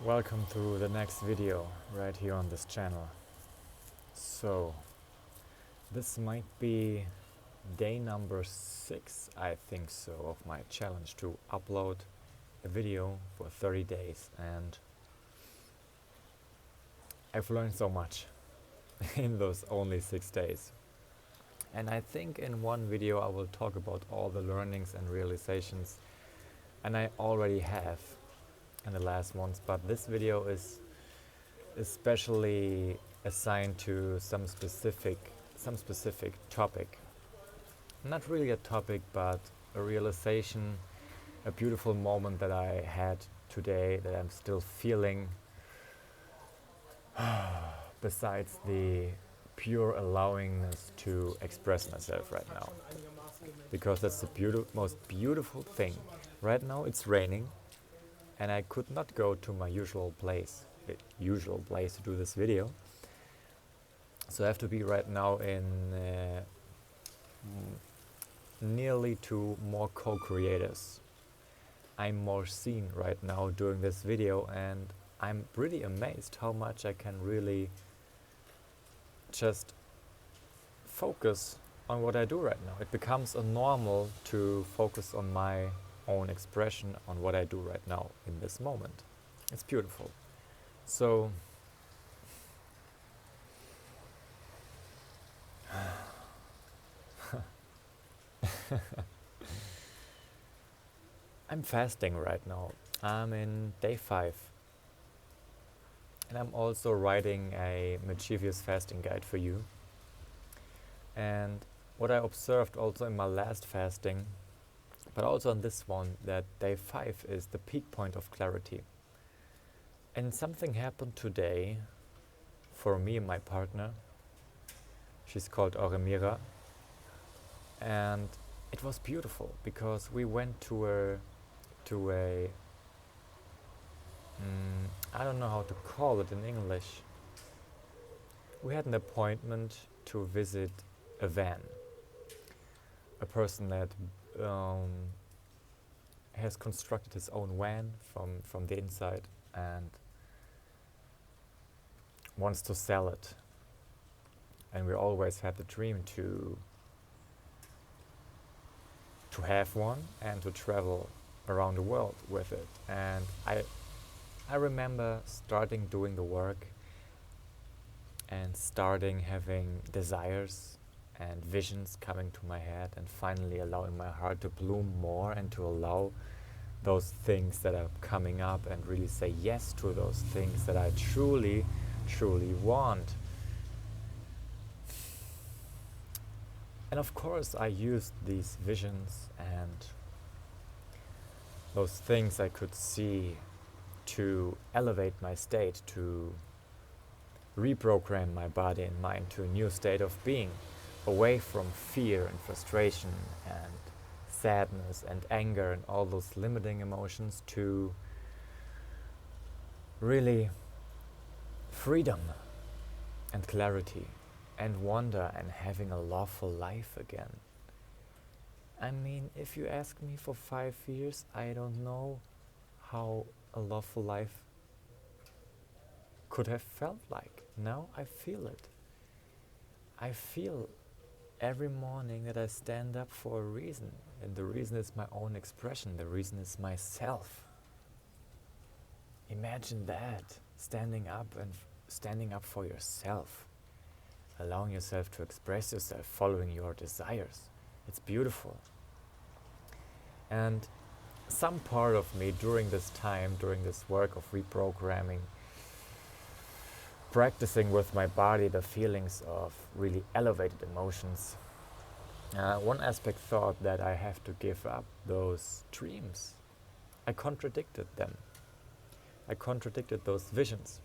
Welcome to the next video right here on this channel. So, this might be day number 6, I think so, of my challenge to upload a video for 30 days, and I've learned so much in those only 6 days. And I think in one video I will talk about all the learnings and realizations, and I already have in the last ones, but this video is especially assigned to some specific topic. Not really a topic, but a realization, a beautiful moment that I had today that I'm still feeling, besides the pure allowingness to express myself right now. Because that's the most beautiful thing. Right now it's raining, and I could not go to my usual place to do this video. So I have to be right now in nearly to more co-creators. I'm more seen right now doing this video, and I'm pretty amazed how much I can really just focus on what I do right now. It becomes a normal to focus on my own expression on what I do right now in this moment. It's beautiful. So I'm fasting right now. I'm in day 5, and I'm also writing a mischievous fasting guide for you. And what I observed also in my last fasting, but also on this one, that day 5 is the peak point of clarity. And something happened today for me and my partner. She's called Auremira. And it was beautiful because we went to a I don't know how to call it in English. We had an appointment to visit a van. A person that has constructed his own van from the inside and wants to sell it. And we always had the dream to have one and to travel around the world with it. And I remember starting doing the work and starting having desires and visions coming to my head, and finally allowing my heart to bloom more and to allow those things that are coming up and really say yes to those things that I truly want. And of course I used these visions and those things I could see to elevate my state, to reprogram my body and mind to a new state of being, away from fear and frustration and sadness and anger and all those limiting emotions, to really freedom and clarity and wonder and having a lawful life again. I mean, if you ask me for 5 years, I don't know how a lawful life could have felt like. Now I feel it. I feel every morning that I stand up for a reason, and the reason is my own expression, the reason is myself. Imagine that, standing up for yourself, allowing yourself to express yourself, following your desires. It's beautiful. And some part of me during this time, during this work of reprogramming, practicing with my body the feelings of really elevated emotions, one aspect thought that I have to give up those dreams. I contradicted them. I contradicted those visions.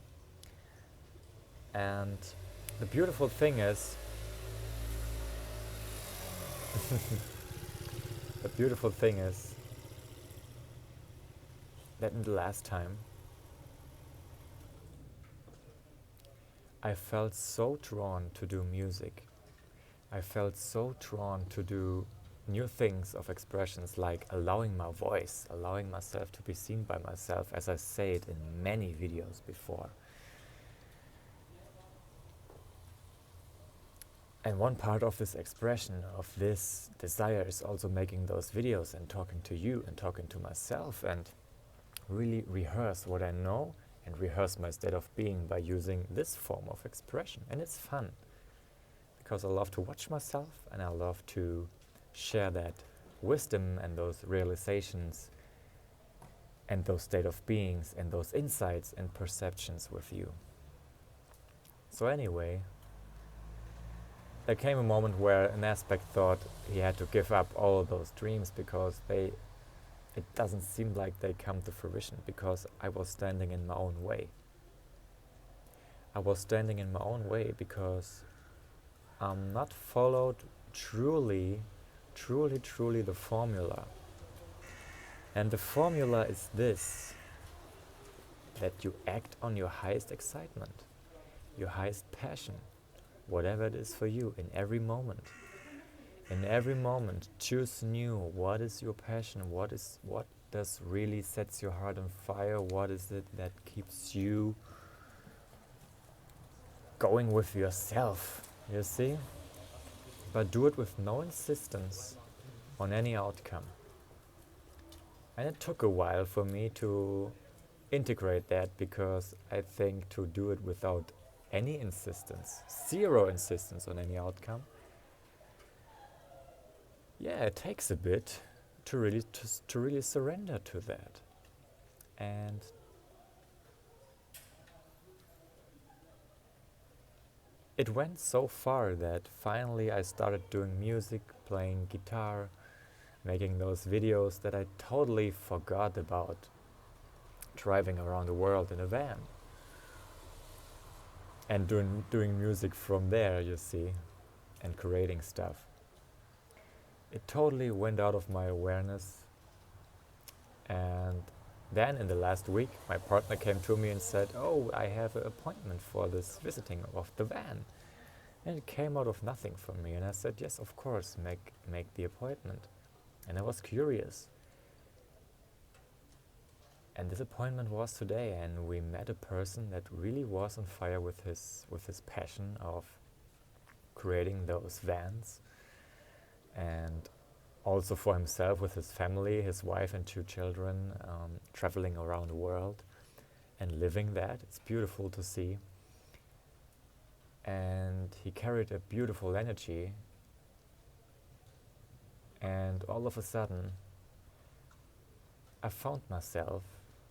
And the beautiful thing is, that in the last time, I felt so drawn to do music. I felt so drawn to do new things of expressions, like allowing my voice, allowing myself to be seen by myself, as I say it in many videos before. And one part of this expression, of this desire, is also making those videos and talking to you and talking to myself and really rehearse what I know and rehearse my state of being by using this form of expression. And it's fun, because I love to watch myself and I love to share that wisdom and those realizations and those state of beings and those insights and perceptions with you. So anyway, there came a moment where an aspect thought he had to give up all of those dreams because it doesn't seem like they come to fruition, because I was standing in my own way. I was standing in my own way because I'm not followed truly the formula. And the formula is this: that you act on your highest excitement, your highest passion, whatever it is for you, in every moment. In every moment, choose new. What is your passion? What does really sets your heart on fire? What is it that keeps you going with yourself? You see? But do it with no insistence on any outcome. And it took a while for me to integrate that, because I think to do it without any insistence, zero insistence on any outcome, yeah, it takes a bit to really surrender to that. And it went so far that finally I started doing music, playing guitar, making those videos, that I totally forgot about driving around the world in a van and doing music from there, you see, and creating stuff. It totally went out of my awareness. And then in the last week, my partner came to me and said, "Oh, I have an appointment for this visiting of the van." And it came out of nothing for me. And I said, "Yes, of course, make the appointment." And I was curious. And this appointment was today, and we met a person that really was on fire with his passion of creating those vans, and also for himself, with his family, his wife and 2 children, traveling around the world and living that. It's beautiful to see. And he carried a beautiful energy. And all of a sudden, I found myself,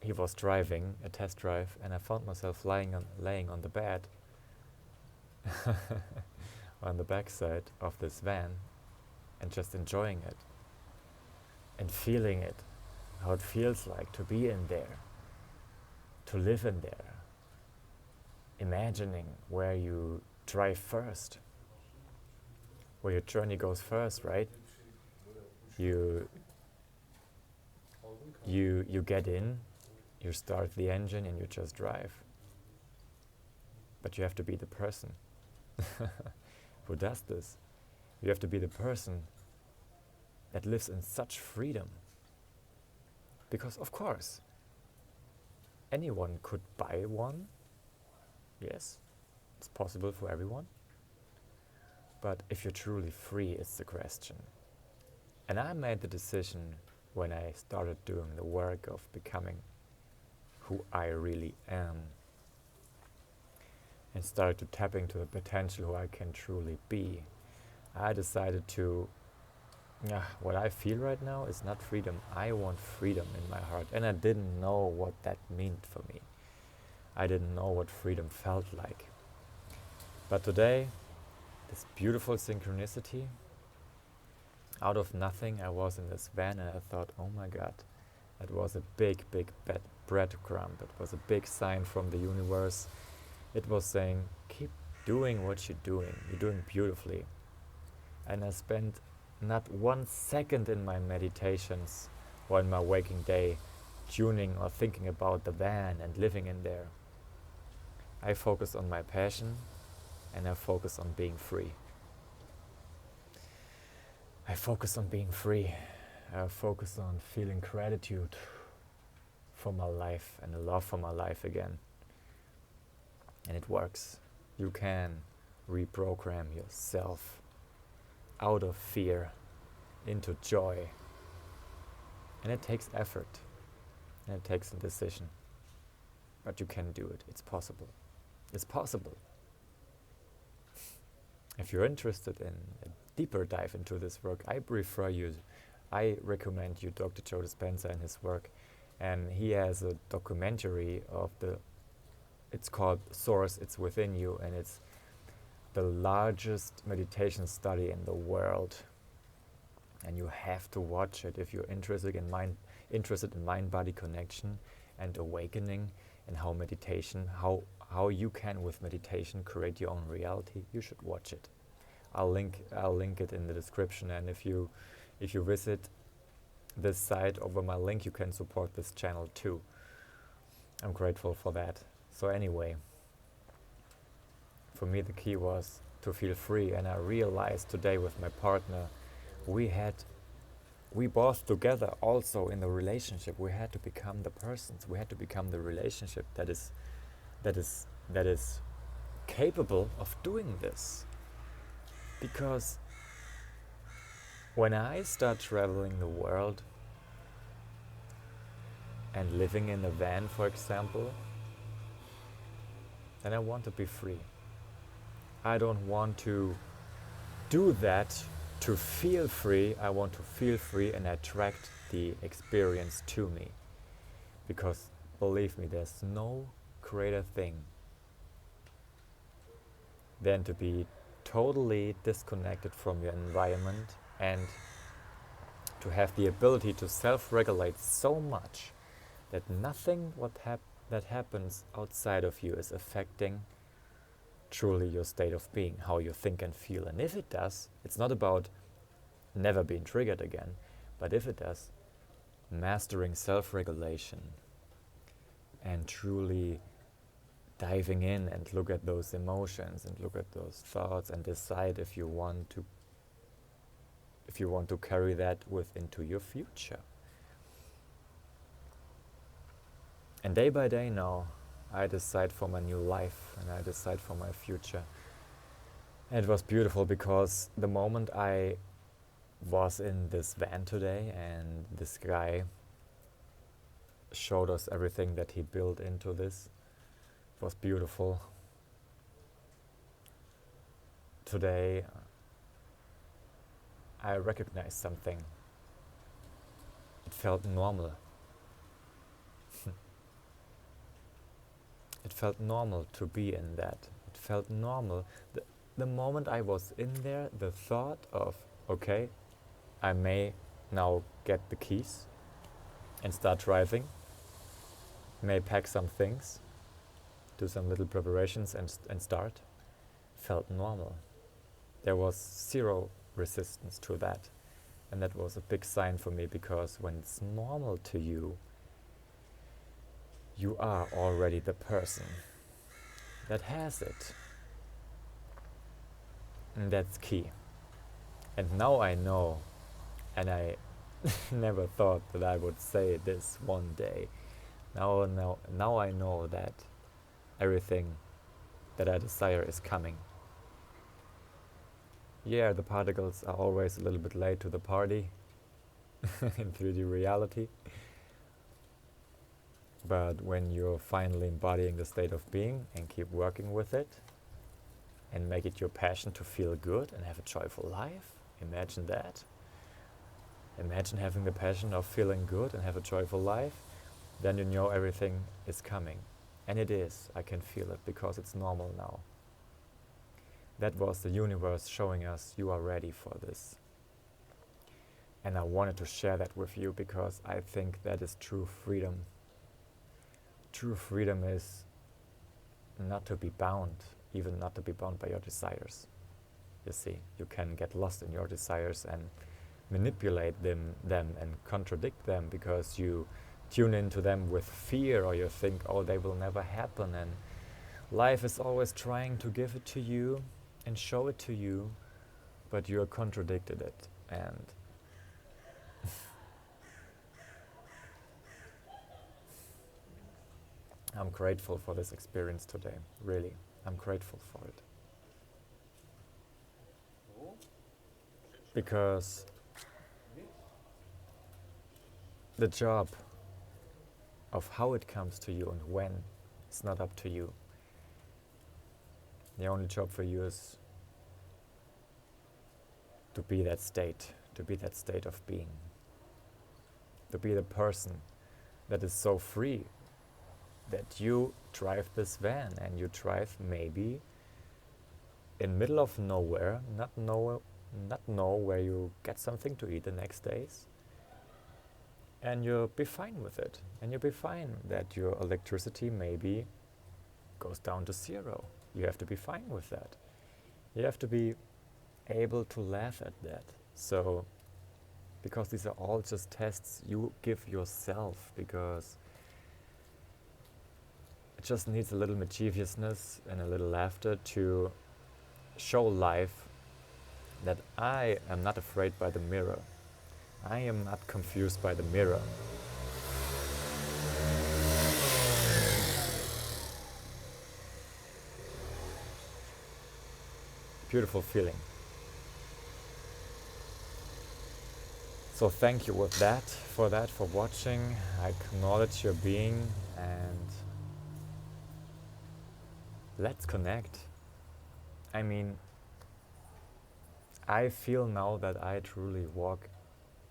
he was driving a test drive, and I found myself laying on the bed on the backside of this van, and just enjoying it and feeling it, how it feels like to be in there, to live in there, imagining where you drive first, where your journey goes first, right? You get in, you start the engine, and you just drive. But you have to be the person who does this. You have to be the person that lives in such freedom. Because of course, anyone could buy one. Yes, it's possible for everyone. But if you're truly free, it's the question. And I made the decision when I started doing the work of becoming who I really am, and started to tap into the potential who I can truly be. I decided to, what I feel right now is not freedom. I want freedom in my heart. And I didn't know what that meant for me. I didn't know what freedom felt like. But today, this beautiful synchronicity, out of nothing, I was in this van, and I thought, oh my God, that was a big breadcrumb. It was a big sign from the universe. It was saying, keep doing what you're doing. You're doing beautifully. And I spent not 1 second in my meditations or in my waking day tuning or thinking about the van and living in there. I focus on my passion, and I focus on being free. I focus on being free. I focus on feeling gratitude for my life and the love for my life again. And it works. You can reprogram yourself out of fear into joy. And it takes effort. And it takes a decision. But you can do it. It's possible. It's possible. If you're interested in a deeper dive into this work, I recommend you Dr. Joe Dispenza and his work. And he has a documentary of it's called Source, It's Within You, and it's the largest meditation study in the world. And you have to watch it if you're interested in mind-body connection and awakening, and how meditation, how you can with meditation create your own reality. You should watch it. I'll link it in the description, and if you visit this site over my link, you can support this channel too. I'm grateful for that. So anyway, for me the key was to feel free, and I realized today with my partner, we both together also in the relationship, we had to become the persons, we had to become the relationship that is capable of doing this. Because when I start traveling the world and living in a van, for example, then I want to be free. I don't want to do that to feel free. I want to feel free and attract the experience to me. Because believe me, there's no greater thing than to be totally disconnected from your environment and to have the ability to self-regulate so much that nothing that happens outside of you is affecting truly your state of being, how you think and feel. And if it does, it's not about never being triggered again, but if it does, mastering self-regulation and truly diving in and look at those emotions and look at those thoughts and decide if you want to carry that into your future. And day by day now, I decide for my new life and I decide for my future. And it was beautiful because the moment I was in this van today and this guy showed us everything that he built into this, it was beautiful. Today, I recognized something. It felt normal. It felt normal to be in that. It felt normal. The moment I was in there, the thought of, okay, I may now get the keys and start driving, may pack some things, do some little preparations and start, felt normal. There was zero resistance to that. And that was a big sign for me, because when it's normal to you, you are already the person that has it. And that's key. And now I know, and I never thought that I would say this one day. Now I know that everything that I desire is coming. Yeah, the particles are always a little bit late to the party in 3D reality. But when you're finally embodying the state of being and keep working with it and make it your passion to feel good and have a joyful life, imagine that. Imagine having the passion of feeling good and have a joyful life, then you know everything is coming. And it is. I can feel it because it's normal now. That was the universe showing us you are ready for this. And I wanted to share that with you because I think that is true freedom. True freedom is not to be bound, even not to be bound by your desires. You see, you can get lost in your desires and manipulate them and contradict them because you tune into them with fear, or you think, oh, they will never happen, and life is always trying to give it to you and show it to you, but you're contradicted it. And I'm grateful for this experience today, really. I'm grateful for it. Because the job of how it comes to you and when, it's not up to you. The only job for you is to be that state of being. To be the person that is so free that you drive this van and you drive maybe in middle of nowhere, not know where you get something to eat the next days. And you'll be fine with it. And you'll be fine that your electricity maybe goes down to 0. You have to be fine with that. You have to be able to laugh at that. So, because these are all just tests you give yourself, because it just needs a little mischievousness and a little laughter to show life that I am not afraid by the mirror. I am not confused by the mirror. Beautiful feeling. So thank you for watching. I acknowledge your being, and let's connect. I mean, I feel now that I truly walk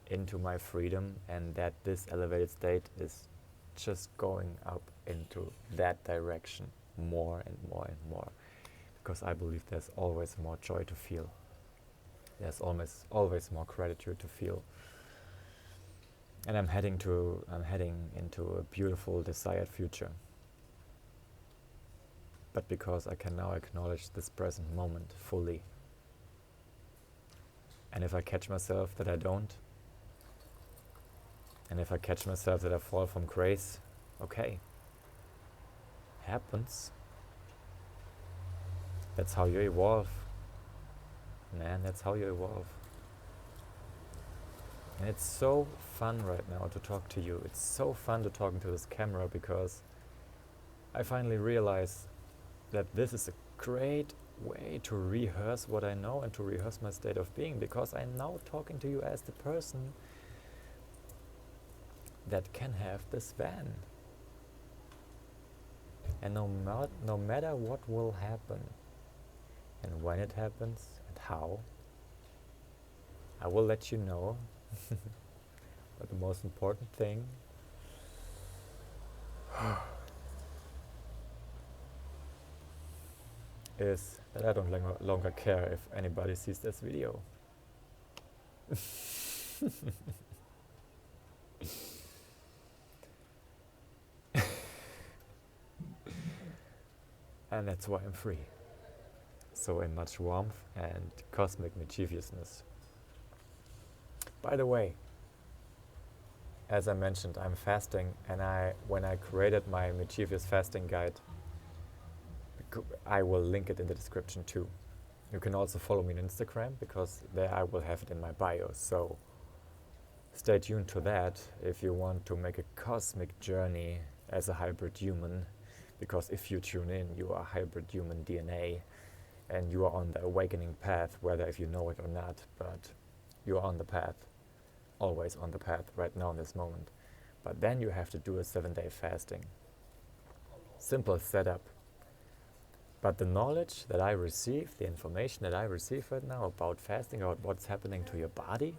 into my freedom, and that this elevated state is just going up into that direction more and more and more, because I believe there's always more joy to feel. There's always more gratitude to feel. And I'm heading into a beautiful desired future. But because I can now acknowledge this present moment fully. And if I catch myself that I don't, and if I catch myself that I fall from grace, okay. Happens. That's how you evolve. Man, that's how you evolve. And it's so fun right now to talk to you. It's so fun to talk into this camera, because I finally realize that this is a great way to rehearse what I know and to rehearse my state of being, because I'm now talking to you as the person that can have this van. And no matter what will happen and when it happens and how, I will let you know. But the most important thing is that I don't longer care if anybody sees this video. And that's why I'm free. So in much warmth and cosmic mischievousness. By the way, as I mentioned, I'm fasting, and when I created my mischievous fasting guide, I will link it in the description too. You can also follow me on Instagram, because there I will have it in my bio. So stay tuned to that if you want to make a cosmic journey as a hybrid human, because if you tune in, you are hybrid human DNA, and you are on the awakening path, whether if you know it or not, but you are on the path, always on the path right now in this moment. But then you have to do a 7-day fasting. Simple setup. But the knowledge that I receive, the information that I receive right now about fasting, about what's happening to your body,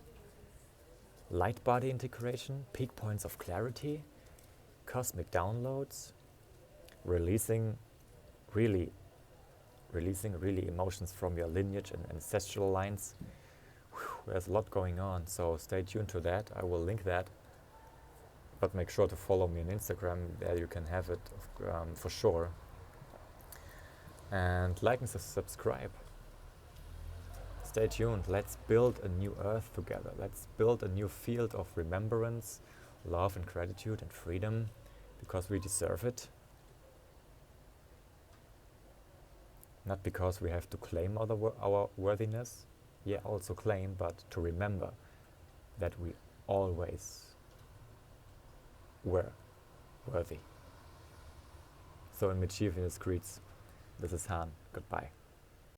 light body integration, peak points of clarity, cosmic downloads, releasing really emotions from your lineage and ancestral lines. There's a lot going on, so stay tuned to that. I will link that, but make sure to follow me on Instagram. There you can have it for sure. And like and subscribe. Stay tuned. Let's build a new earth together. Let's build a new field of remembrance, love and gratitude and freedom, because we deserve it. Not because we have to claim our worthiness, yeah, also claim, but to remember that we always were worthy. So in Mischievous Creeds, this is Han. Goodbye.